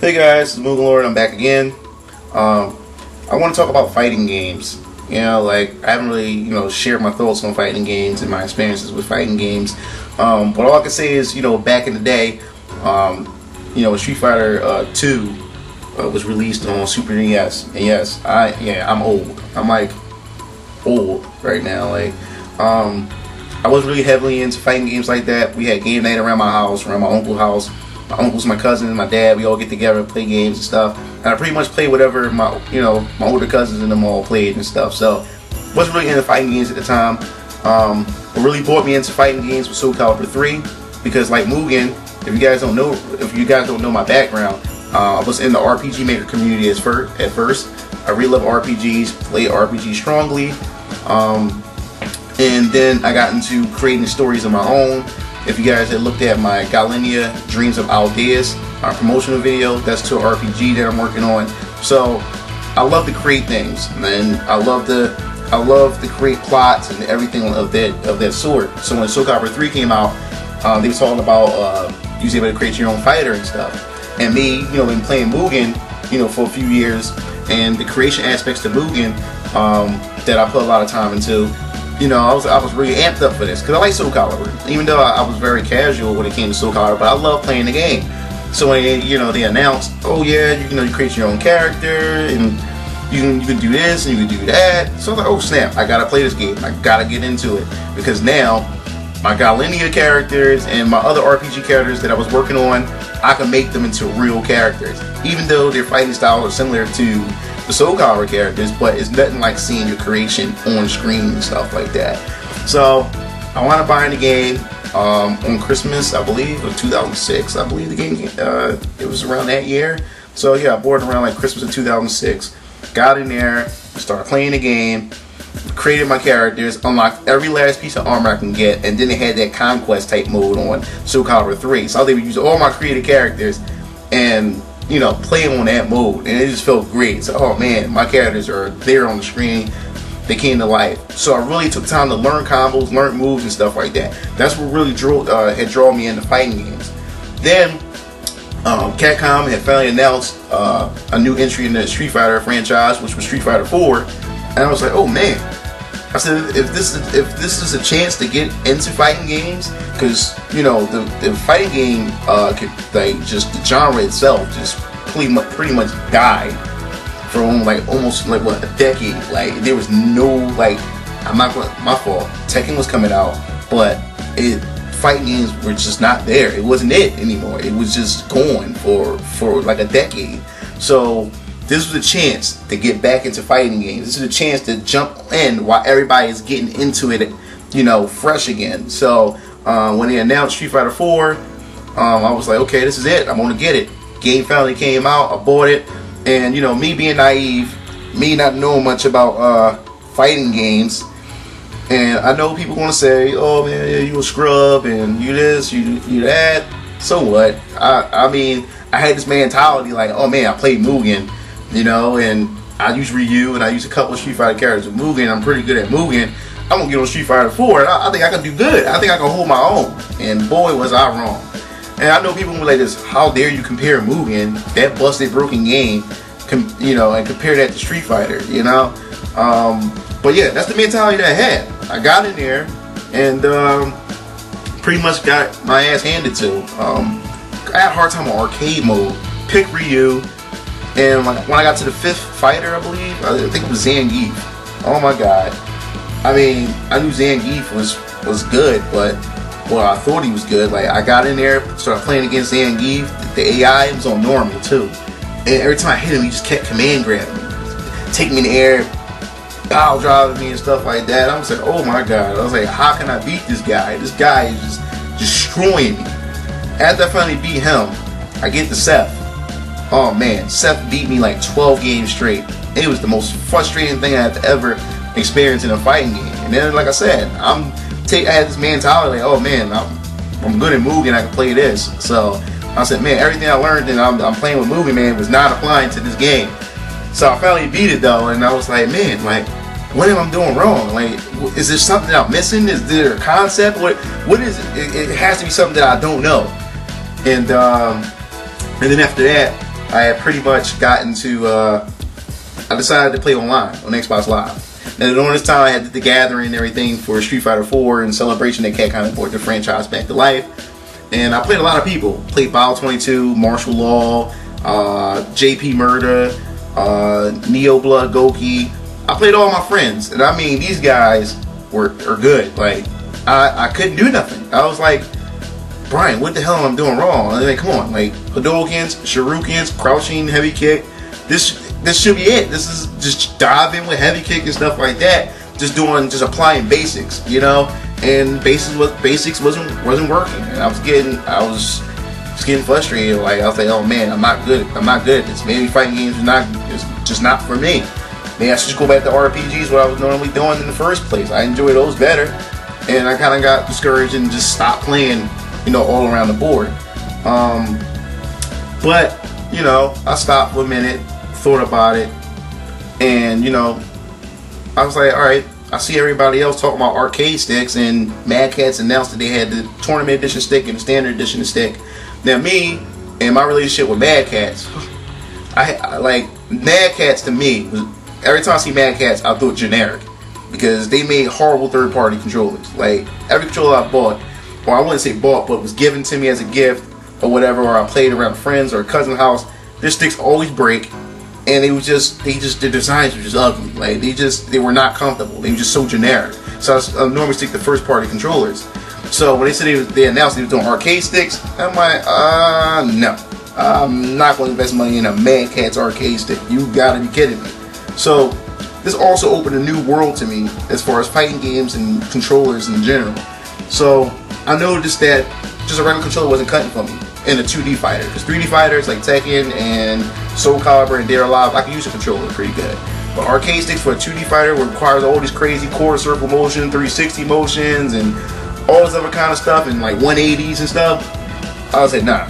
Hey guys, it's MugenLord. I'm back again. I want to talk about fighting games. You know, like I haven't really, shared my thoughts on fighting games and my experiences with fighting games. But all I can say is, back in the day, Street Fighter 2 was released on Super NES, and yes, I'm old. I'm like old right now. Like, I was really heavily into fighting games like that. We had game night around my house, around my uncle's house. My uncles, my cousins, my dad, we all get together and play games and stuff. And I pretty much play whatever my older cousins and them all played and stuff. So, wasn't really into fighting games at the time. What really brought me into fighting games was Soul Calibur 3, because like Mugen, if you guys don't know my background, I was in the RPG Maker community at first. I really love RPGs, played RPGs strongly, and then I got into creating stories of my own. If you guys had looked at my Galenia Dreams of Aldeas promotional video, that's to an RPG that I'm working on. So I love to create things, and I love to create plots and everything of that sort. So when Soul Calibur 3 came out, they were talking about you was able to create your own fighter and stuff. And me, been playing Mugen, for a few years, and the creation aspects to Mugen that I put a lot of time into. I was really amped up for this because I like Soul Calibur, even though I was very casual when it came to Soul Calibur, but I love playing the game. So when they announced, oh yeah, you create your own character and you can do this and you can do that. So I was like, oh snap, I gotta play this game. I gotta get into it, because now my Galenia characters and my other RPG characters that I was working on, I can make them into real characters, even though their fighting styles are similar to the Soul Calibur characters, but it's nothing like seeing your creation on screen and stuff like that. So I wound up buying the game on Christmas, I believe, of 2006. I believe the game it was around that year. So yeah, I bought it around like Christmas of 2006. Got in there, started playing the game, created my characters, unlocked every last piece of armor I can get, and then they had that conquest type mode on Soul Calibur 3. So I was able to use all my created characters and play on that mode, and it just felt great. So, oh man, my characters are there on the screen, they came to life. So I really took time to learn combos, learn moves and stuff like that. That's what really had drawn me into fighting games. Then Capcom had finally announced a new entry in the Street Fighter franchise, which was Street Fighter 4, and I was like, oh man. I said, if this is a chance to get into fighting games, because the fighting game, just the genre itself, just pretty much died for almost a decade. Like there was no my fault. Tekken was coming out, but fighting games were just not there. It wasn't it anymore. It was just gone for like a decade. So this was a chance to get back into fighting games. This is a chance to jump in while everybody is getting into it, fresh again. So when they announced Street Fighter 4, I was like, okay, this is it. I'm gonna get it. Game finally came out. I bought it, and me being naive, me not knowing much about fighting games, and I know people gonna say, oh man, you a scrub and you this, you that. So what? I mean, I had this mentality like, oh man, I played Mugen. And I use Ryu and I use a couple of Street Fighter characters with Mugen. I'm pretty good at Mugen. I'm gonna get on Street Fighter 4, and I think I can do good. I think I can hold my own. And boy, was I wrong. And I know people were like this, how dare you compare Mugen, that busted broken game, and compare that to Street Fighter, But yeah, that's the mentality that I had. I got in there and pretty much got my ass handed to. I had a hard time on arcade mode. Pick Ryu. And when I got to the 5th fighter, I believe, I think it was Zangief. Oh my god. I mean, I knew Zangief was good, but I thought he was good. Like, I got in there, started playing against Zangief. The AI was on normal too. And every time I hit him, he just kept command grabbing me, taking me in the air, power driving me and stuff like that. I was like, oh my god. I was like, how can I beat this guy? This guy is just destroying me. After I finally beat him, I get to Seth. Oh man, Seth beat me like 12 games straight. It was the most frustrating thing I've ever experienced in a fighting game. And then, like I said, I had this mentality like, oh man, I'm good at Mugen, I can play this. So I said, man, everything I learned and I'm playing with Mugen, man, was not applying to this game. So I finally beat it though, and I was like, man, like, what am I doing wrong? Like, is there something that I'm missing? Is there a concept? What is it? It has to be something that I don't know. And then after that, I had pretty much gotten to, I decided to play online on Xbox Live. Now during this time I had the gathering and everything for Street Fighter 4 and celebration that kind of brought the franchise back to life. And I played a lot of people. Played Bio22, Martial Law, JP Murder, Neo Blood Goki. I played all my friends, and I mean these guys are good. Like I couldn't do nothing. I was like, Brian, what the hell am I doing wrong? And like, come on, like Hadokens, Shurikens, crouching heavy kick. This should be it. This is just dive in with heavy kick and stuff like that. Just applying basics, you know. And basics wasn't working. And I was getting frustrated. Like I was like, oh man, I'm not good at this. Maybe fighting games is just not for me. Maybe I should just go back to RPGs, what I was normally doing in the first place. I enjoy those better, and I kind of got discouraged and just stopped playing, you know, all around the board. But you know, I stopped for a minute, thought about it, and you know, I was like, all right. I see everybody else talking about arcade sticks, and Mad Catz announced that they had the tournament edition stick and the standard edition stick. Now me and my relationship with Mad Catz, I like Mad Catz to me was, every time I see Mad Catz I thought generic, because they made horrible third-party controllers. Like every controller I bought, or I wouldn't say bought, but was given to me as a gift or whatever, or I played around friends or a cousin's house, their sticks always break. And it was the designs were just ugly. Like they were not comfortable. They were just so generic. So I normally stick to first party controllers. So when they said they announced they were doing arcade sticks, I'm like, no, I'm not going to invest money in a Mad Catz arcade stick. You gotta be kidding me. So this also opened a new world to me as far as fighting games and controllers in general. So I noticed that just a regular controller wasn't cutting for me in a 2D fighter, because 3D fighters like Tekken and Soul Calibur and Dare Alive, I can use a controller pretty good. But arcade sticks for a 2D fighter requires all these crazy quarter circle motion, 360 motions, and all this other kind of stuff, and like 180s and stuff. I was like, nah,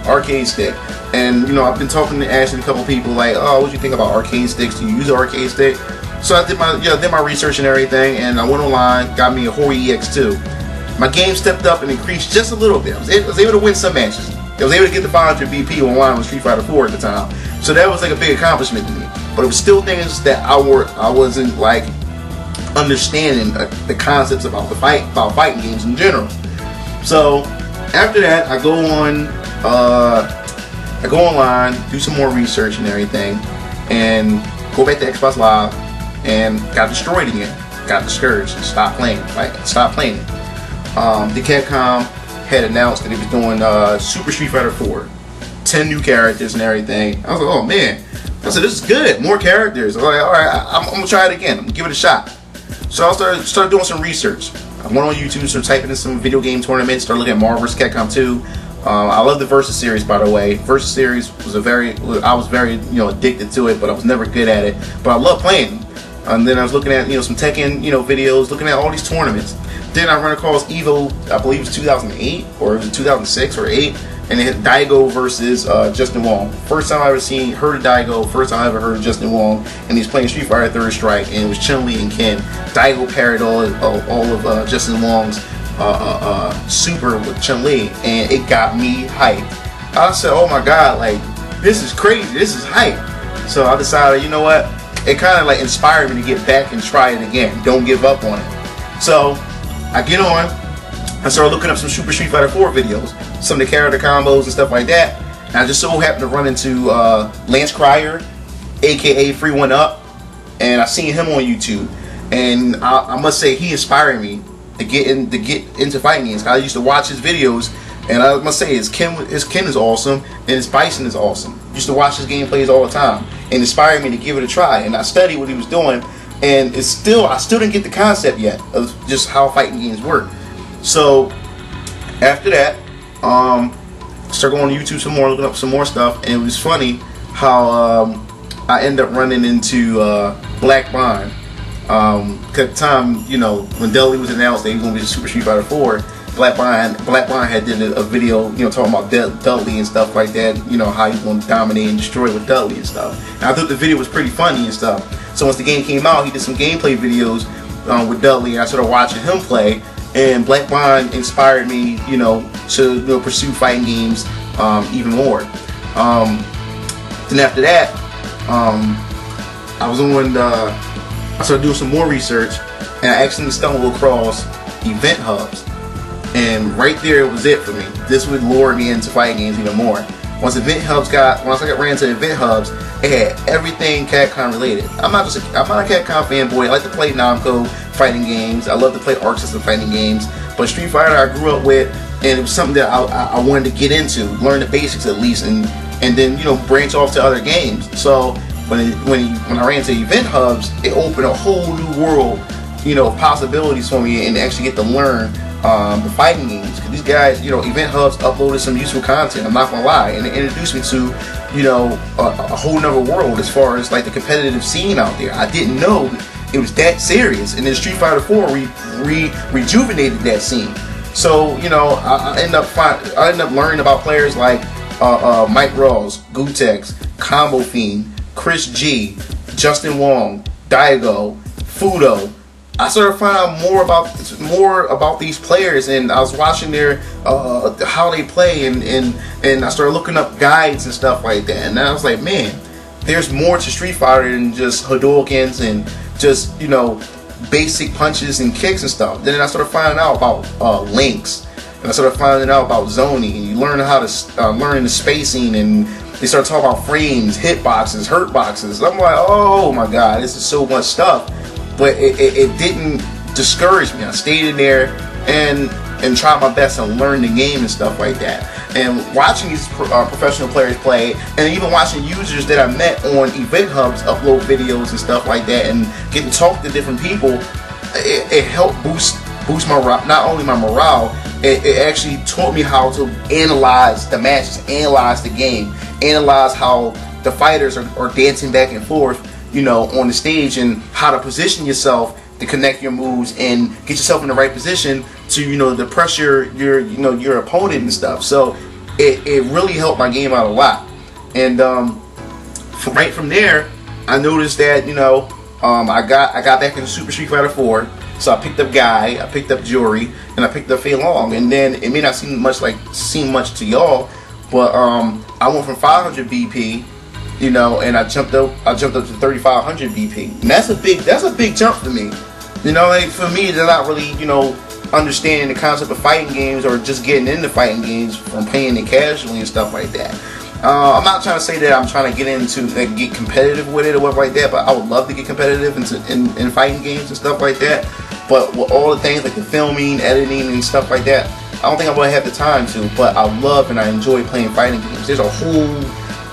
arcade stick. And you know, I've been asking a couple people like, oh, what do you think about arcade sticks? Do you use an arcade stick? So I did my research and everything, and I went online, got me a Hori EX2. My game stepped up and increased just a little bit. I was able to win some matches. I was able to get the 500 BP online with Street Fighter 4 at the time. So that was like a big accomplishment to me. But it was still things that I wasn't like understanding the concepts about fighting games in general. So after that, I go online, do some more research and everything, and go back to Xbox Live, and got destroyed again. Got discouraged and stopped playing. The Capcom had announced that it was doing Super Street Fighter 4, 10 new characters and everything. I was like, oh man. I said, this is good, more characters. I was like, all right, I'm gonna try it again. I'm gonna give it a shot. So I started doing some research. I went on YouTube, started typing in some video game tournaments, started looking at Marvel vs. Capcom 2. I love the Versus series, by the way. Versus series was I was very addicted to it, but I was never good at it. But I love playing. And then I was looking at some Tekken videos, looking at all these tournaments. Then I run across Evo, I believe it was 2008 or it was 2006 or 8, and it had Daigo versus Justin Wong. First time I ever heard of Daigo, first time I ever heard of Justin Wong, and he's playing Street Fighter Third Strike, and it was Chun-Li and Ken. Daigo parried all of Justin Wong's super with Chun-Li, and it got me hyped. I said, oh my god, like this is crazy, this is hype. So I decided, you know what, it kind of like inspired me to get back and try it again. Don't give up on it. So I get on, I started looking up some Super Street Fighter 4 videos, some of the character combos and stuff like that, and I just so happened to run into Lance Cryer, aka Free One Up, and I seen him on YouTube, and I must say he inspired me to get into fighting games. I used to watch his videos, and I must say his Ken is awesome, and his Bison is awesome. I used to watch his gameplays all the time, and inspired me to give it a try, and I studied what he was doing. And I still didn't get the concept yet of just how fighting games work. So after that, started going to YouTube some more, looking up some more stuff, and it was funny how I ended up running into Black Bond. At the time, when Dudley was announced that he was going to be Super Street Fighter 4, Black Bond had did a video, talking about Dudley and stuff like that, how he's going to dominate and destroy with Dudley and stuff. And I thought the video was pretty funny and stuff. So once the game came out, he did some gameplay videos with Dudley, and I started watching him play. And Black Bond inspired me, to pursue fighting games even more. Then after that, I was on I started doing some more research, and I actually stumbled across Eventhubs, and right there it was it for me. This would lure me into fighting games even more. Once I ran into Eventhubs, it had everything Capcom related. I'm not a Capcom fanboy. I like to play Namco fighting games. I love to play Arc System fighting games. But Street Fighter I grew up with, and it was something that I wanted to get into, learn the basics at least, and then, you know, branch off to other games. So when I ran into Eventhubs, it opened a whole new world, you know, of possibilities for me, and actually get to learn the fighting games. Because these guys, you know, Eventhubs uploaded some useful content, I'm not gonna lie, and it introduced me to, you know, a whole nother world as far as like the competitive scene out there. I didn't know it was that serious, and then Street Fighter 4 rejuvenated that scene. So, you know, I ended up learning about players like Mike Rawls, Gutex, Combo Fiend, Chris G, Justin Wong, Daigo, Fudo. I started finding out more about these players, and I was watching their how they play, and I started looking up guides and stuff like that. And I was like, man, there's more to Street Fighter than just Hadoukens and just, you know, basic punches and kicks and stuff. Then I started finding out about links, and I started finding out about zoning, and you learn how to learn the spacing, and they started talking about frames, hitboxes, hurtboxes. I'm like, oh my god, this is so much stuff. But it didn't discourage me. I stayed in there and tried my best to learn the game and stuff like that. And watching these professional players play, and even watching users that I met on Eventhubs upload videos and stuff like that, and get to talk to different people, it helped boost my, not only my morale, it actually taught me how to analyze the matches, analyze the game, analyze how the fighters are dancing back and forth, you know, on the stage, and how to position yourself to connect your moves and get yourself in the right position to, you know, to pressure your opponent and stuff. So it really helped my game out a lot. And right from there, I noticed that, you know, I got back into Super Street Fighter 4. So I picked up Guy, I picked up Jory, and I picked up Fei Long. And then it may not seem much to y'all, but I went from 500 BP, you know, and I jumped up to 3,500 BP, and that's a big jump for me. You know, like for me, they're not really, you know, understanding the concept of fighting games or just getting into fighting games from playing it casually and stuff like that. I'm not trying to say that I'm trying to get competitive with it or whatever like that, but I would love to get competitive in fighting games and stuff like that. But with all the things like the filming, editing, and stuff like that, I don't think I would have the time to. But I love and I enjoy playing fighting games. There's a whole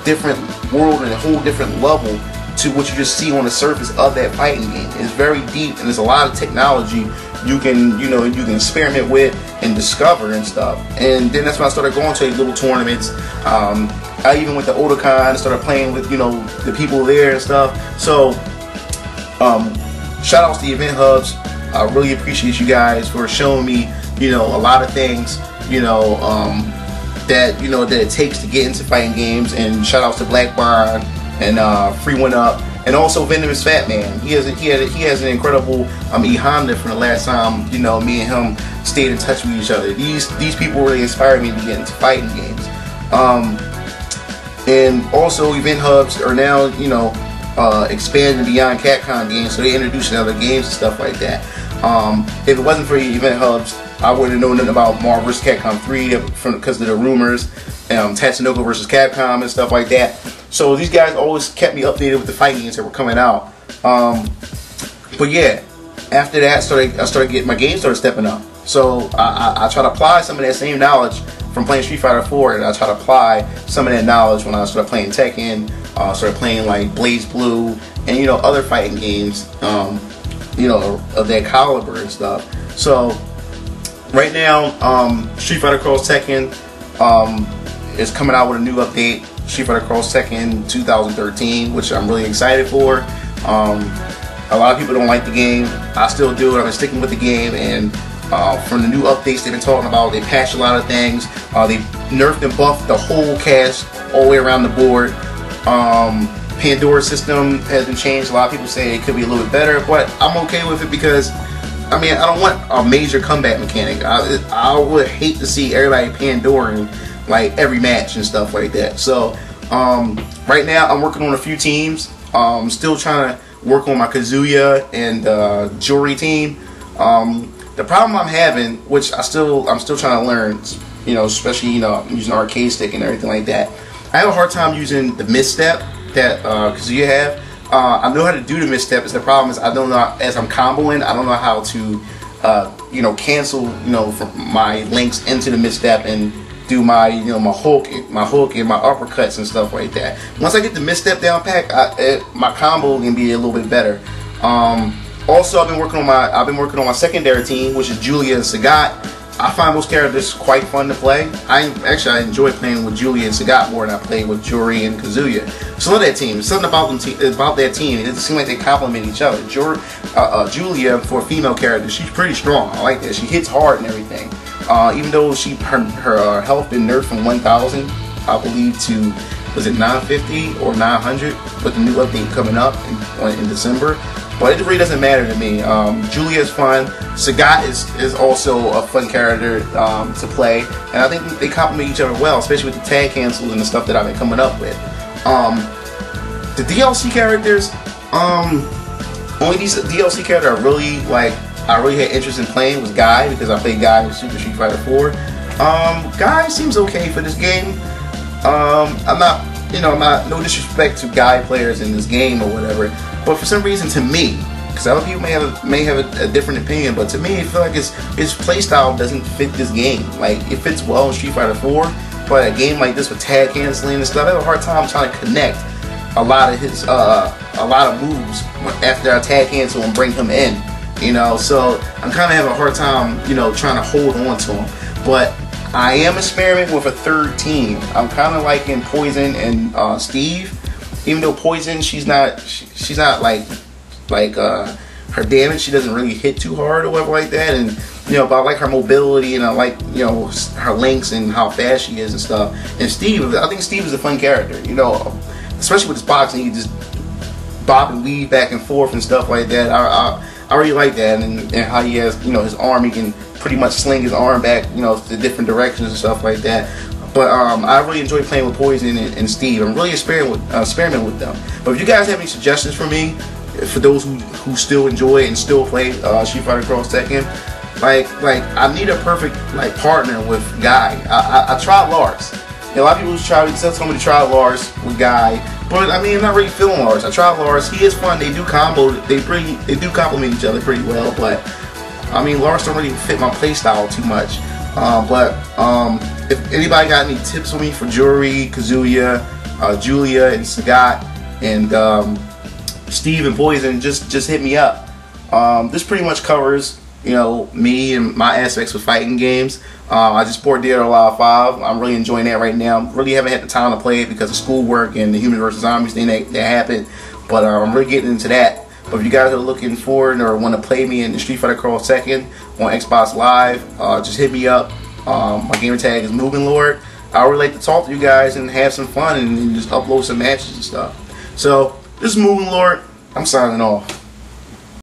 different world and a whole different level to what you just see on the surface of that fighting game. It's very deep, and there's a lot of technology you can experiment with and discover and stuff. And then that's when I started going to little tournaments. I even went to Otakon and started playing with, you know, the people there and stuff. So shout outs to Eventhubs. I really appreciate you guys for showing me, you know, a lot of things, you know, that it takes to get into fighting games. And shout outs to Black Barn and Free One Up, and also VenomusFatman. He has an incredible e-Honda from the last time, you know, me and him stayed in touch with each other. These people really inspired me to get into fighting games. And also Eventhubs are now, you know, expanding beyond Capcom games, so they introducing other games and stuff like that. If it wasn't for Eventhubs, I wouldn't have known nothing about Marvel vs. Capcom 3 because of the rumors, Tatsunoko vs. Capcom and stuff like that. So these guys always kept me updated with the fighting games that were coming out. But yeah, after that, my game started stepping up. So I try to apply some of that same knowledge from playing Street Fighter 4, and I try to apply some of that knowledge when I started playing Tekken, started playing like Blaze Blue, and, you know, other fighting games, you know, of that caliber and stuff. So right now, Street Fighter Cross Tekken is coming out with a new update, Street Fighter Cross Tekken 2013, which I'm really excited for. A lot of people don't like the game. I still do it. I've been sticking with the game, and from the new updates they've been talking about, they patched a lot of things. They nerfed and buffed the whole cast all the way around the board. Pandora system has been changed. A lot of people say it could be a little bit better, but I'm okay with it because, I mean, I don't want a major comeback mechanic. I would hate to see everybody Pandoring like every match and stuff like that. So Right now I'm working on a few teams. Still trying to work on my Kazuya and Jewelry team. The problem I'm having, which I'm still trying to learn, especially using arcade stick and everything like that. I have a hard time using the misstep that Kazuya have. I know how to do the misstep. The problem is I don't know, as I'm comboing, I don't know how to cancel from my links into the misstep and do my my hook and my uppercuts and stuff like that. Once I get the misstep down pat, my combo can be a little bit better. Also, I've been working on my secondary team, which is Julia and Sagat. I find those characters quite fun to play. I enjoy playing with Julia and Sagat more than I play with Juri and Kazuya. So I love that team. There's something about that team. It seems like they complement each other. Julia, for a female character, she's pretty strong. I like that. She hits hard and everything. Even though her health been nerfed from 1,000, I believe, to, was it 950 or 900 with the new update coming up in December. But it really doesn't matter to me. Julia is fun. Sagat is also a fun character to play, and I think they complement each other well, especially with the tag cancels and the stuff that I've been coming up with. The DLC characters, only these DLC characters I really had interest in playing was Guy, because I played Guy in Super Street Fighter 4. Guy seems okay for this game. I'm not, no disrespect to Guy players in this game or whatever, but for some reason, to me, because other people may have a different opinion, but to me, I feel like his playstyle doesn't fit this game. Like, it fits well in Street Fighter 4, but a game like this with tag canceling and stuff, I have a hard time trying to connect a lot of his moves after I tag cancel and bring him in. So I'm kind of having a hard time, trying to hold on to him. But I am experimenting with a third team. I'm kind of liking Poison and Steve. Even though Poison, she's not like her damage, she doesn't really hit too hard or whatever like that. And but I like her mobility, and I like her links and how fast she is and stuff. And Steve, I think Steve is a fun character. Especially with his boxing, he just bob and weave back and forth and stuff like that. I really like that, and how he has his arm, he can pretty much sling his arm back to different directions and stuff like that. But I really enjoy playing with Poison and Steve. I'm really experimenting with them. But if you guys have any suggestions for me, for those who still enjoy and still play Street Fighter Cross Tekken, like I need a perfect partner with Guy. I tried Lars. A lot of people told me to try Lars with Guy, but I mean, I'm not really feeling Lars. I tried Lars. He is fun. They do combo. They do complement each other pretty well. But I mean, Lars don't really fit my playstyle too much. If anybody got any tips for me for Jewelry, Kazuya, Julia, and Sagat, and Steve and Poison, just hit me up. This pretty much covers me and my aspects with fighting games. I just bought Dead or Alive 5. I'm really enjoying that right now. Really haven't had the time to play it because of schoolwork and the Human vs. Zombies thing that happened. But I'm really getting into that. But if you guys are looking forward or want to play me in the Street Fighter Cross Tekken on Xbox Live, just hit me up. My gamer tag is MugenLord. I would like to talk to you guys and have some fun and just upload some matches and stuff. So, this is MugenLord. I'm signing off.